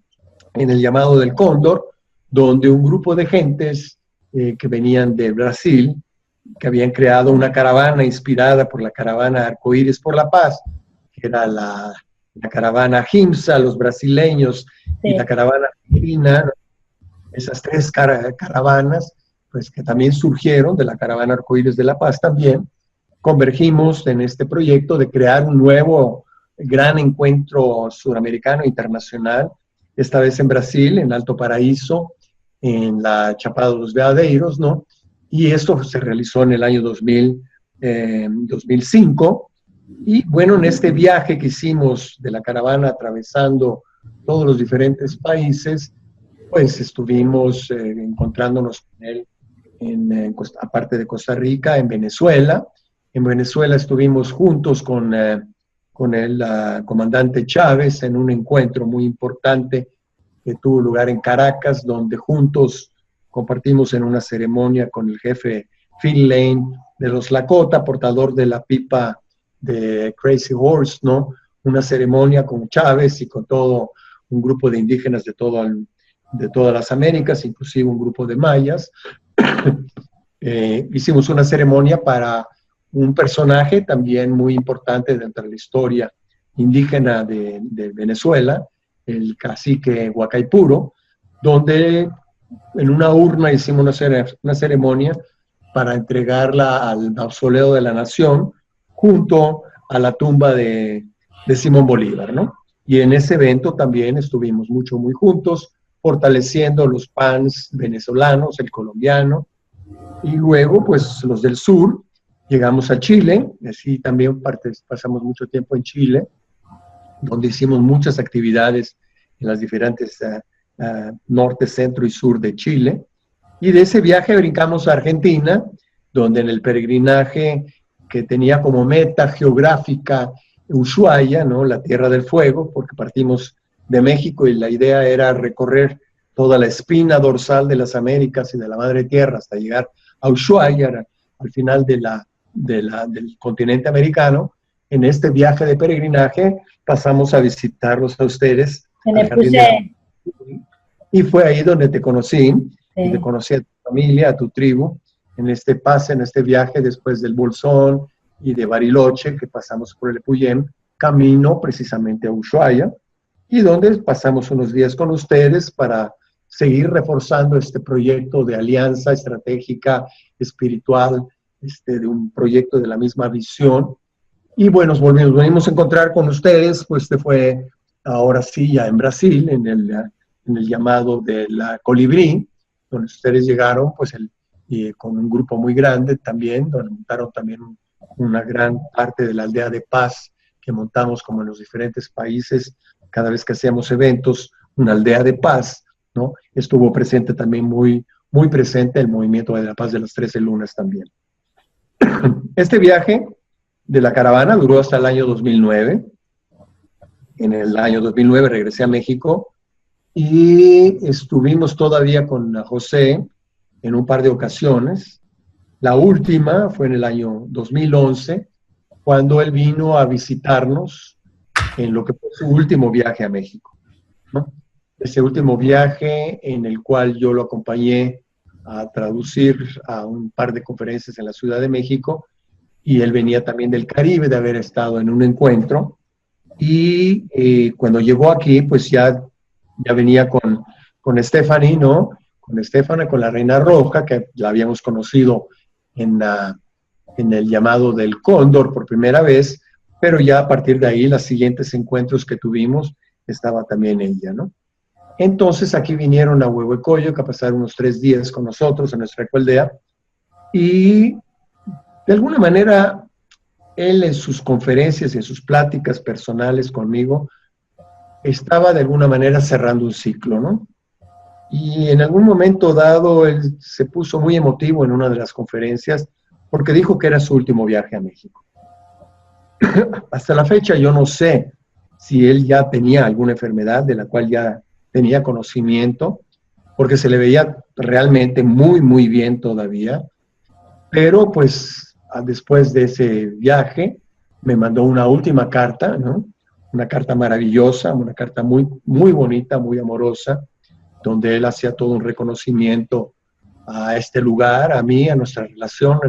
Speaker 2: el llamado del Cóndor, donde un grupo de gentes que venían de Brasil, que habían creado una caravana inspirada por la caravana Arcoíris por la Paz, que era la caravana Himsa, los brasileños, sí, y la caravana argentina. Esas tres caravanas, pues que también surgieron de la caravana Arcoíris de la Paz también, convergimos en este proyecto de crear un nuevo gran encuentro suramericano internacional, esta vez en Brasil, en Alto Paraíso, en la Chapada de los Veadeiros, ¿no? Y esto se realizó en el año 2005. Y bueno, en este viaje que hicimos de la caravana atravesando todos los diferentes países, pues estuvimos encontrándonos con él, aparte de Costa Rica, en Venezuela. En Venezuela estuvimos juntos con el comandante Chávez en un encuentro muy importante que tuvo lugar en Caracas, donde juntos compartimos en una ceremonia con el jefe Phil Lane de los Lakota, portador de la pipa de Crazy Horse, ¿no? Una ceremonia con Chávez y con todo un grupo de indígenas de todas las Américas, inclusive un grupo de mayas. Hicimos una ceremonia para un personaje también muy importante dentro de la historia indígena de Venezuela, el cacique Huacaipuro, donde en una urna hicimos una ceremonia para entregarla al mausoleo de la nación junto a la tumba de Simón Bolívar, ¿no? Y en ese evento también estuvimos muy juntos, fortaleciendo los PANs venezolanos, el colombiano, y luego pues los del sur. Llegamos a Chile, así también pasamos mucho tiempo en Chile, donde hicimos muchas actividades en las diferentes norte, centro y sur de Chile. Y de ese viaje brincamos a Argentina, donde en el peregrinaje que tenía como meta geográfica Ushuaia, ¿no? La Tierra del Fuego, porque partimos de México y la idea era recorrer toda la espina dorsal de las Américas y de la Madre Tierra hasta llegar a Ushuaia, al final del continente americano. en este viaje de peregrinaje pasamos a visitarlos a ustedes.
Speaker 1: En
Speaker 2: al Jardín de
Speaker 1: Epuyén.
Speaker 2: Y fue ahí donde te conocí, y
Speaker 1: Sí.
Speaker 2: te conocí a tu familia, a tu tribu, en este pase, en este viaje después del Bolsón y de Bariloche, que pasamos por el Epuyén, camino precisamente a Ushuaia, y donde pasamos unos días con ustedes para seguir reforzando este proyecto de alianza estratégica, espiritual, de un proyecto de la misma visión. Y bueno, nos volvimos a encontrar con ustedes, pues fue ahora sí ya en Brasil, en el llamado de la Colibrí, donde ustedes llegaron pues con un grupo muy grande también, donde montaron también una gran parte de la aldea de paz que montamos como en los diferentes países, cada vez que hacíamos eventos, una aldea de paz, ¿no? Estuvo presente también muy presente el movimiento de la paz de las 13 lunas también. Este viaje de la caravana duró hasta el año 2009. En el año 2009 regresé a México y estuvimos todavía con José en un par de ocasiones. La última fue en el año 2011, cuando él vino a visitarnos en lo que fue su último viaje a México, ¿no? Ese último viaje en el cual yo lo acompañé a traducir a un par de conferencias en la Ciudad de México, y él venía también del Caribe, de haber estado en un encuentro, y cuando llegó aquí, pues ya venía con Stephanie, ¿no? Con Stephanie, con la Reina Roja, que la habíamos conocido en el llamado del Cóndor por primera vez, pero ya a partir de ahí, los siguientes encuentros que tuvimos, estaba también ella, ¿no? Entonces aquí vinieron a Huehuecoyo, a pasar unos 3 días con nosotros en nuestra ecoaldea, y de alguna manera él en sus conferencias y en sus pláticas personales conmigo estaba de alguna manera cerrando un ciclo, ¿no? Y en algún momento dado él se puso muy emotivo en una de las conferencias porque dijo que era su último viaje a México. Hasta la fecha yo no sé si él ya tenía alguna enfermedad de la cual ya tenía conocimiento, porque se le veía realmente muy bien todavía, pero pues después de ese viaje me mandó una última carta, ¿no? Una carta maravillosa, una carta muy bonita, muy amorosa, donde él hacía todo un reconocimiento a este lugar, a mí, a nuestra relación,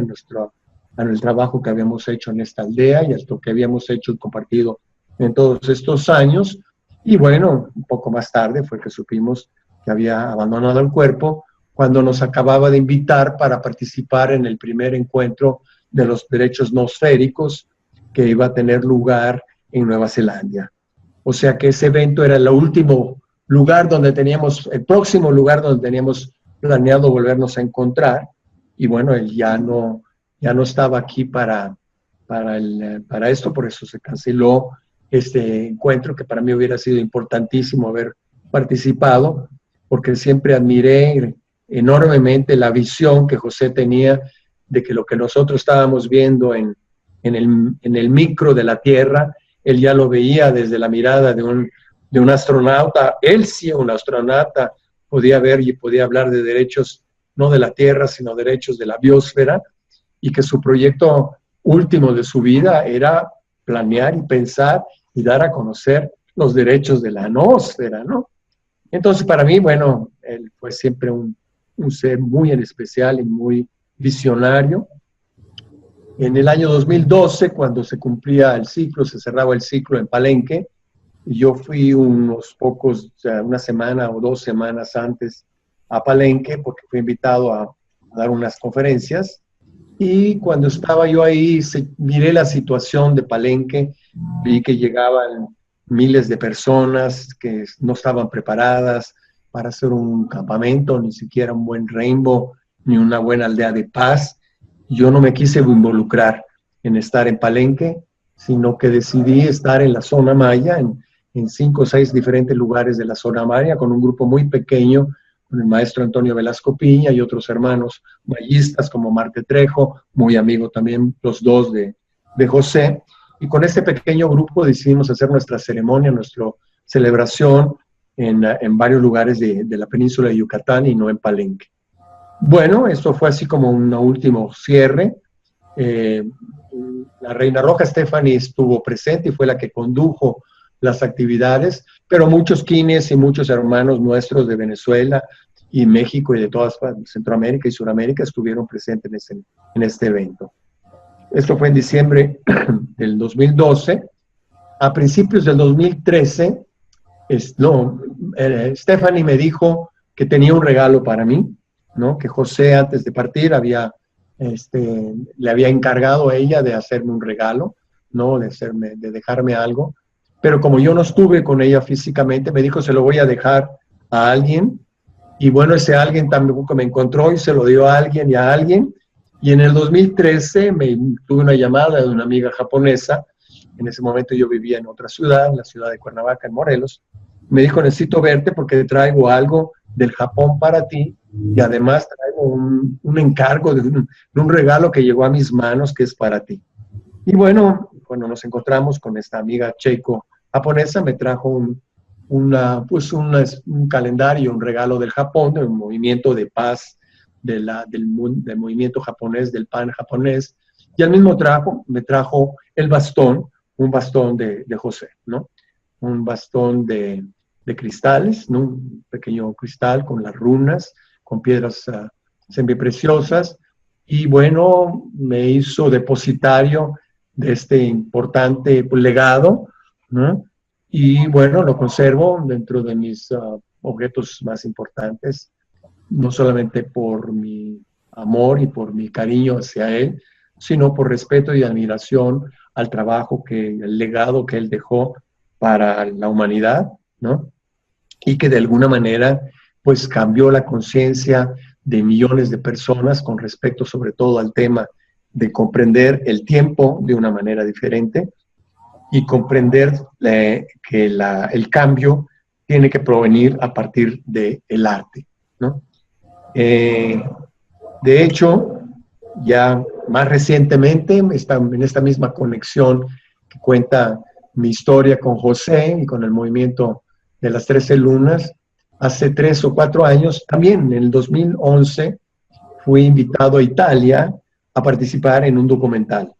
Speaker 2: al trabajo que habíamos hecho en esta aldea y a lo que habíamos hecho y compartido en todos estos años. Y bueno, un poco más tarde fue que supimos que había abandonado el cuerpo, cuando nos acababa de invitar para participar en el primer encuentro de los derechos noosféricos que iba a tener lugar en Nueva Zelanda. O sea que ese evento era el último lugar donde teníamos, el próximo lugar donde teníamos planeado volvernos a encontrar, y bueno, él ya no estaba aquí para esto, por eso se canceló este encuentro, que para mí hubiera sido importantísimo haber participado, porque siempre admiré enormemente la visión que José tenía de que lo que nosotros estábamos viendo en el micro de la Tierra, él ya lo veía desde la mirada de un astronauta. Él sí, un astronauta, podía ver y podía hablar de derechos no de la Tierra, sino derechos de la biosfera, y que su proyecto último de su vida era planear y pensar y dar a conocer los derechos de la noósfera, ¿no? Entonces, para mí, bueno, él fue siempre un ser muy en especial y muy visionario. En el año 2012, cuando se cumplía el ciclo, se cerraba el ciclo en Palenque, y yo fui una semana o 2 semanas antes a Palenque, porque fui invitado a dar unas conferencias, y cuando estaba yo ahí, miré la situación de Palenque, vi que llegaban miles de personas que no estaban preparadas para hacer un campamento, ni siquiera un buen Rainbow, ni una buena aldea de paz. Yo no me quise involucrar en estar en Palenque, sino que decidí estar en la zona maya, en 5 o 6 diferentes lugares de la zona maya, con un grupo muy pequeño, con el maestro Antonio Velasco Piña y otros hermanos mayistas como Marte Trejo, muy amigo también los dos de José. Y con este pequeño grupo decidimos hacer nuestra ceremonia, nuestra celebración en varios lugares de la península de Yucatán y no en Palenque. Bueno, esto fue así como un último cierre. La Reina Roja Stephanie estuvo presente y fue la que condujo las actividades, pero muchos quines y muchos hermanos nuestros de Venezuela y México y de todas Centroamérica y Suramérica estuvieron presentes en este evento. Esto fue en diciembre del 2012. A principios del 2013, Stephanie me dijo que tenía un regalo para mí, ¿no? Que José antes de partir le había encargado a ella de hacerme un regalo, ¿no? De dejarme algo. Pero como yo no estuve con ella físicamente, me dijo, se lo voy a dejar a alguien. Y bueno, ese alguien tampoco me encontró y se lo dio a alguien y a alguien. Y en el 2013 tuve una llamada de una amiga japonesa. En ese momento yo vivía en otra ciudad, en la ciudad de Cuernavaca, en Morelos. Me dijo, necesito verte porque traigo algo del Japón para ti y además traigo un encargo de un regalo que llegó a mis manos que es para ti. Y bueno, cuando nos encontramos con esta amiga checo japonesa, me trajo un calendario, un regalo del Japón, de un movimiento de paz del movimiento japonés, del pan japonés, y al mismo me trajo el bastón, un bastón de José, ¿no? Un bastón de cristales, ¿no? Un pequeño cristal con las runas, con piedras semipreciosas, y bueno, me hizo depositario de este importante legado, ¿no? Y bueno, lo conservo dentro de mis objetos más importantes, no solamente por mi amor y por mi cariño hacia él, sino por respeto y admiración al trabajo el legado que él dejó para la humanidad, ¿no? Y que de alguna manera, pues cambió la conciencia de millones de personas con respecto sobre todo al tema de comprender el tiempo de una manera diferente y comprender que el cambio tiene que provenir a partir del arte, ¿no? De hecho, ya más recientemente, en esta misma conexión que cuenta mi historia con José y con el movimiento de las 13 lunas, hace 3 o 4 años, también en el 2011, fui invitado a Italia a participar en un documental.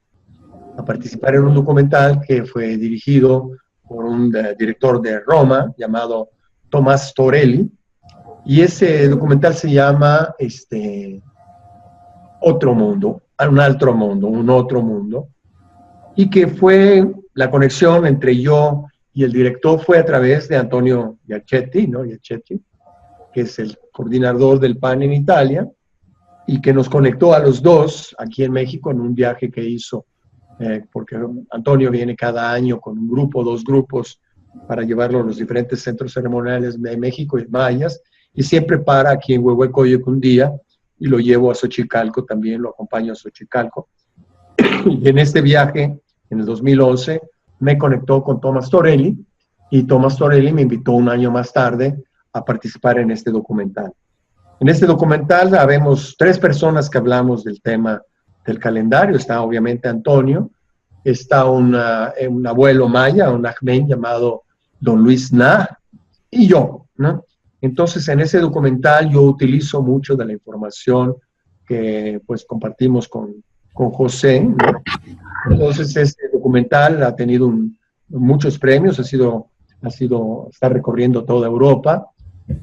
Speaker 2: Que fue dirigido por un director de Roma llamado Tomás Torelli, y ese documental se llama Otro Mundo, un otro mundo, y que fue la conexión entre yo y el director fue a través de Antonio Giachetti, ¿no? Giachetti, que es el coordinador del PAN en Italia, y que nos conectó a los dos aquí en México en un viaje que hizo, porque Antonio viene cada año con un grupo, 2 grupos, para llevarlo a los diferentes centros ceremoniales de México y mayas, y siempre para aquí en Huehuecoyoc un día, y lo llevo a Xochicalco también, lo acompaño a Xochicalco. Y en este viaje, en el 2011, me conectó con Tomás Torelli, y Tomás Torelli me invitó un año más tarde a participar en este documental. En este documental habemos 3 personas que hablamos del tema del calendario. Está obviamente Antonio, está un abuelo maya, un ajmen llamado Don Luis Nah, y yo, ¿no? Entonces, en ese documental yo utilizo mucho de la información que pues compartimos con José, ¿no? Entonces, este documental ha tenido muchos premios, está recorriendo toda Europa,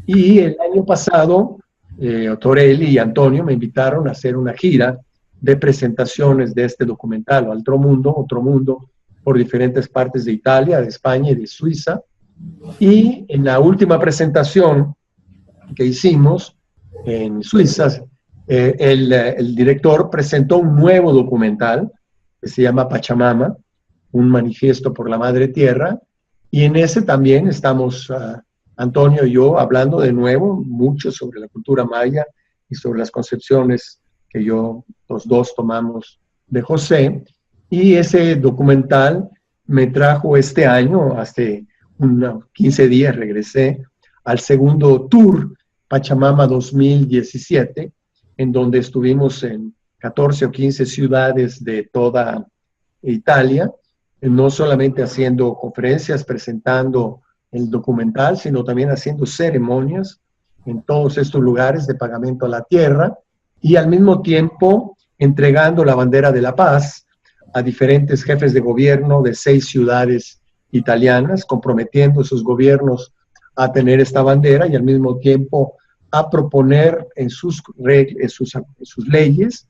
Speaker 2: y el año pasado Torelli y Antonio me invitaron a hacer una gira de presentaciones de este documental, Otro Mundo, por diferentes partes de Italia, de España y de Suiza. Y en la última presentación que hicimos en Suiza, el director presentó un nuevo documental que se llama Pachamama, un manifiesto por la Madre Tierra, y en ese también estamos Antonio y yo hablando de nuevo mucho sobre la cultura maya y sobre las concepciones que los dos tomamos de José, y ese documental me trajo este año, hace unos 15 días regresé al segundo tour Pachamama 2017, en donde estuvimos en 14 o 15 ciudades de toda Italia, no solamente haciendo conferencias, presentando el documental, sino también haciendo ceremonias en todos estos lugares de pagamento a la tierra y al mismo tiempo entregando la bandera de la paz a diferentes jefes de gobierno de 6 ciudades italianas, comprometiendo sus gobiernos a tener esta bandera y al mismo tiempo a proponer en sus leyes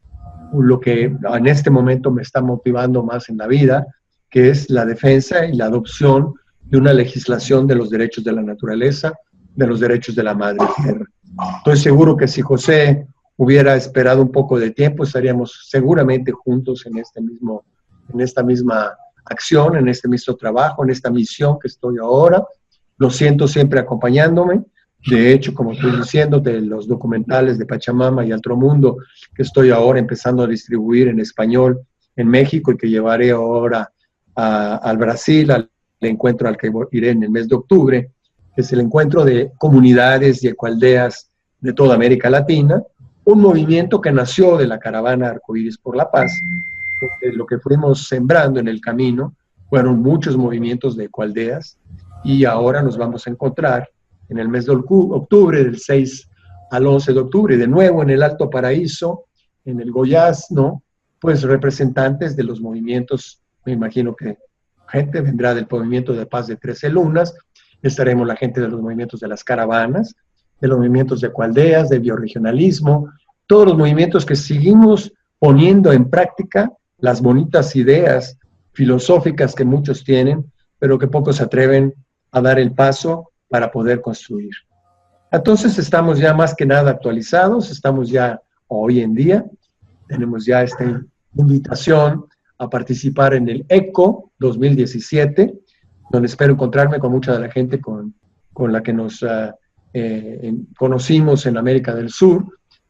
Speaker 2: lo que en este momento me está motivando más en la vida, que es la defensa y la adopción de una legislación de los derechos de la naturaleza, de los derechos de la madre tierra. Estoy seguro que si José hubiera esperado un poco de tiempo, estaríamos seguramente juntos en esta misma acción, en este mismo trabajo, en esta misión que estoy ahora. Lo siento siempre acompañándome. De hecho, como estoy diciendo, de los documentales de Pachamama y Otro Mundo, que estoy ahora empezando a distribuir en español en México y que llevaré ahora al Brasil, al encuentro al que iré en el mes de octubre, que es el encuentro de comunidades y ecoaldeas de toda América Latina, un movimiento que nació de la caravana Arcoíris por la Paz, porque lo que fuimos sembrando en el camino fueron muchos movimientos de ecoaldeas, y ahora nos vamos a encontrar en el mes de octubre, del 6 al 11 de octubre, de nuevo en el Alto Paraíso, en el Goiás, ¿no? Pues representantes de los movimientos, me imagino que gente vendrá del movimiento de paz de 13 lunas, estaremos la gente de los movimientos de las caravanas, de los movimientos de ecoaldeas, de bioregionalismo, todos los movimientos que seguimos poniendo en práctica las bonitas ideas filosóficas que muchos tienen, pero que pocos se atreven a dar el paso para poder construir. Entonces estamos ya más que nada actualizados, estamos ya hoy en día, tenemos ya esta invitación a participar en el ECO 2017, donde espero encontrarme con mucha de la gente con la que nos conocimos en América del Sur.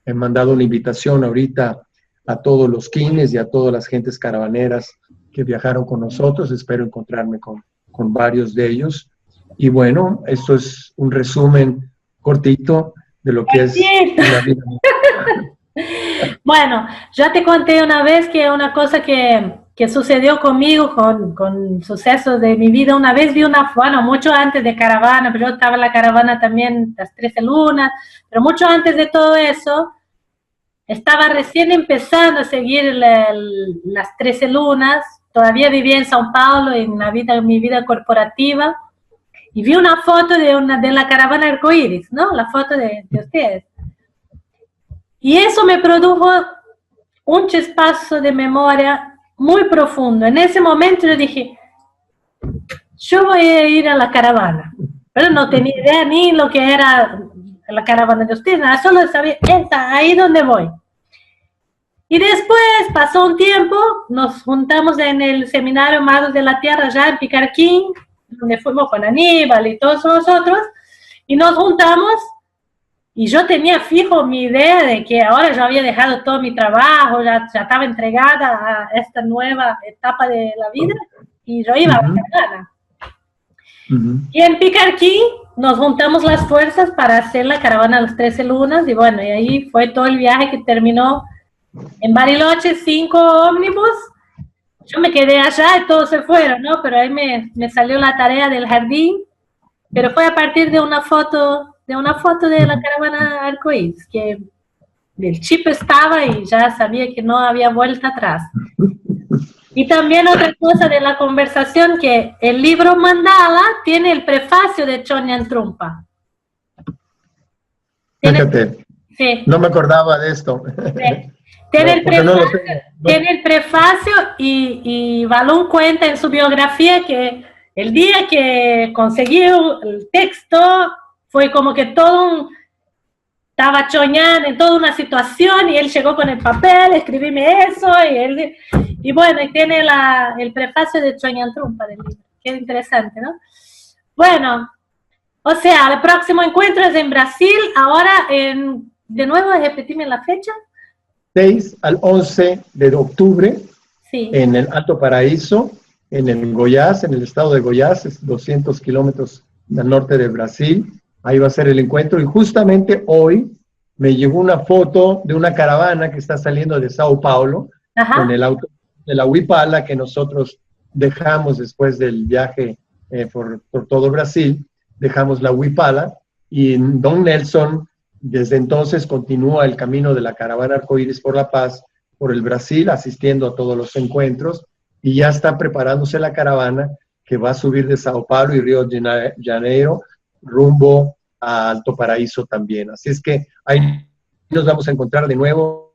Speaker 2: He mandado una invitación ahorita a todos los quines y a todas las gentes caravaneras que viajaron con nosotros, espero encontrarme con varios de ellos. Y bueno, esto es un resumen cortito de lo que es la vida.
Speaker 1: Bueno, ya te conté una vez que una cosa que sucedió conmigo con sucesos de mi vida. Una vez vi mucho antes de caravana, pero yo estaba en la caravana también, las 13 lunas, pero mucho antes de todo eso, estaba recién empezando a seguir las 13 lunas, todavía vivía en São Paulo en mi vida corporativa, y vi una foto de la caravana Arcoíris, ¿no? La foto de ustedes. Y eso me produjo un chispazo de memoria muy profundo. En ese momento yo dije, yo voy a ir a la caravana. Pero no tenía idea ni lo que era la caravana de ustedes, nada, solo sabía, ahí donde voy. Y después pasó un tiempo, nos juntamos en el seminario Magos de la Tierra, ya en Picarquín, donde fuimos con Aníbal y todos nosotros, y nos juntamos, y yo tenía fijo mi idea de que ahora yo había dejado todo mi trabajo, ya estaba entregada a esta nueva etapa de la vida, y yo iba a la caravana. Y en Picarquín nos juntamos las fuerzas para hacer la caravana a las 13 lunas, y bueno, y ahí fue todo el viaje que terminó en Bariloche, 5 ómnibus. Yo me quedé allá y todos se fueron, ¿no? Pero ahí me salió la tarea del jardín, pero fue a partir de una foto de la caravana Arcoíris, que el chip estaba y ya sabía que no había vuelta atrás. Y también otra cosa de la conversación, que el libro Mandala tiene el prefacio de Chonyan Trungpa.
Speaker 2: Fíjate, sí. No me acordaba de esto.
Speaker 1: Sí. Tiene el prefacio y Balún cuenta en su biografía que el día que consiguió el texto fue como que estaba choñando en toda una situación, y él llegó con el papel, escribíme eso, y bueno, y tiene el prefacio de Chonyan Trungpa del libro. Qué interesante, ¿no? Bueno, o sea, el próximo encuentro es en Brasil, ahora de nuevo, repetime la fecha.
Speaker 2: 6 al 11 de octubre, sí, en el Alto Paraíso, en el Goiás, en el estado de Goiás, es 200 kilómetros al norte de Brasil. Ahí va a ser el encuentro, y justamente hoy me llegó una foto de una caravana que está saliendo de Sao Paulo, con el auto de la Huipala que nosotros dejamos después del viaje por todo Brasil. Dejamos la Huipala, y Don Nelson desde entonces continúa el camino de la caravana Arcoíris por la Paz por el Brasil, asistiendo a todos los encuentros, y ya está preparándose la caravana que va a subir de Sao Paulo y Río de Janeiro rumbo a Alto Paraíso también. Así es que ahí nos vamos a encontrar de nuevo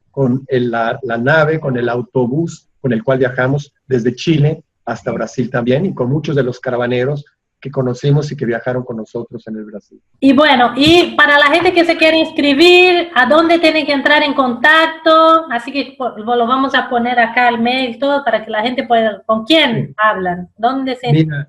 Speaker 2: con la nave, con el autobús con el cual viajamos desde Chile hasta Brasil también, y con muchos de los caravaneros que conocimos y que viajaron con nosotros en el Brasil.
Speaker 1: Y bueno, y para la gente que se quiere inscribir, ¿a dónde tienen que entrar en contacto? Así que lo vamos a poner acá el mail, todo, para que la gente pueda, ¿con quién hablan? ¿Dónde se...?
Speaker 2: Mira,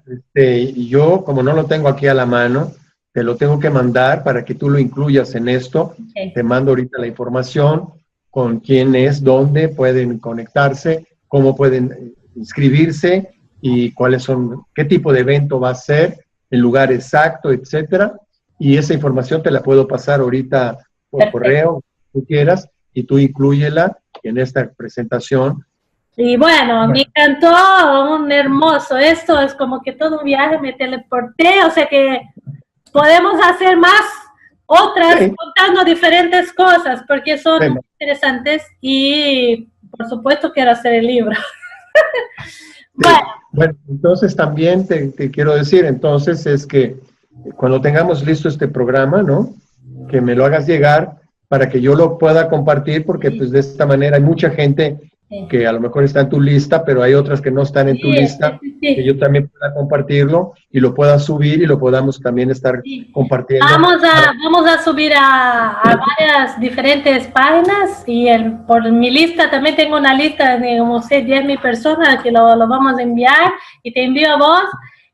Speaker 2: yo como no lo tengo aquí a la mano, te lo tengo que mandar para que tú lo incluyas en esto.
Speaker 1: Sí.
Speaker 2: Te mando ahorita la información con quién es, dónde pueden conectarse, cómo pueden inscribirse y cuáles son, qué tipo de evento va a ser, el lugar exacto, etcétera. Y esa información te la puedo pasar ahorita por
Speaker 1: Perfecto.
Speaker 2: correo, si tú quieras, y tú inclúyela en esta presentación.
Speaker 1: Y bueno, me encantó, un hermoso, esto es como que todo un viaje, me teleporté, o sea que podemos hacer más otras,
Speaker 2: Sí.
Speaker 1: contando diferentes cosas, porque son
Speaker 2: Sí.
Speaker 1: muy interesantes y por supuesto quiero hacer el libro.
Speaker 2: Sí. Bueno, entonces también te quiero decir, entonces es que cuando tengamos listo este programa, ¿no? Que me lo hagas llegar para que yo lo pueda compartir, porque pues de esta manera hay mucha gente que a lo mejor está en tu lista, pero hay otras que no están en tu lista, que yo también pueda compartirlo y lo pueda subir y lo podamos también estar compartiendo.
Speaker 1: Vamos a subir a varias diferentes páginas y por mi lista también tengo una lista de como 10.000 personas que lo vamos a enviar y te envío a vos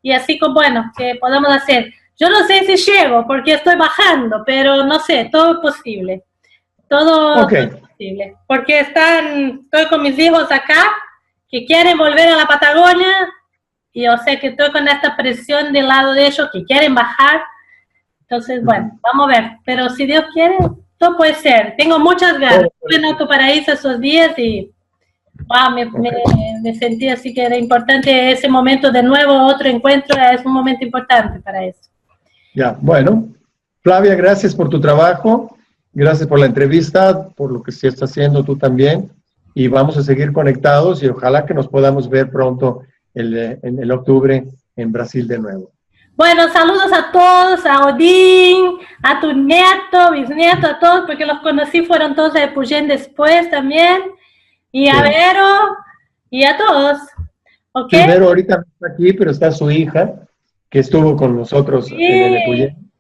Speaker 1: y así como, bueno, que podamos hacer. Yo no sé si llego porque estoy bajando, pero no sé, todo es posible. Todo es posible. Porque estoy con mis hijos acá que quieren volver a la Patagonia y yo sé que estoy con esta presión del lado de ellos que quieren bajar. Entonces, bueno, vamos a ver. Pero si Dios quiere, todo puede ser. Tengo muchas ganas. Estuve en Alto Paraíso esos días y wow, me sentí así que era importante ese momento de nuevo, otro encuentro, es un momento importante para eso.
Speaker 2: Ya, bueno. Flavia, gracias por tu trabajo, gracias por la entrevista, por lo que sí estás haciendo tú también, y vamos a seguir conectados y ojalá que nos podamos ver pronto en el octubre en Brasil de nuevo.
Speaker 1: Bueno, saludos a todos, a Odín, a tu nieto, bisnieto, a todos, porque los conocí, fueron todos de Epuyén después también, y a Vero, y a todos, ¿ok?
Speaker 2: Sí, Vero ahorita no está aquí, pero está su hija, que estuvo con nosotros en el Epuyén.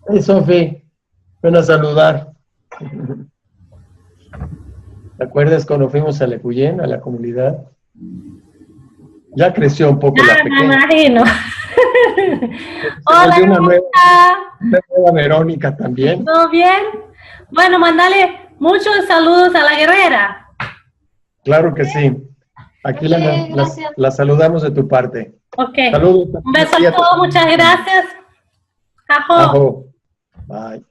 Speaker 2: Hey, Sofi, ven a saludar. ¿Te acuerdas cuando fuimos al Epuyén, a la comunidad? Ya creció un poco la pequeña.
Speaker 1: Me imagino. Hola,
Speaker 2: una nueva Verónica también.
Speaker 1: ¿Todo bien? Bueno, mandale muchos saludos a la guerrera.
Speaker 2: Claro que sí. Aquí la saludamos de tu parte.
Speaker 1: Ok.
Speaker 2: Saludos.
Speaker 1: Un beso a todos, muchas gracias. Ajo.
Speaker 2: Ajo. Bye.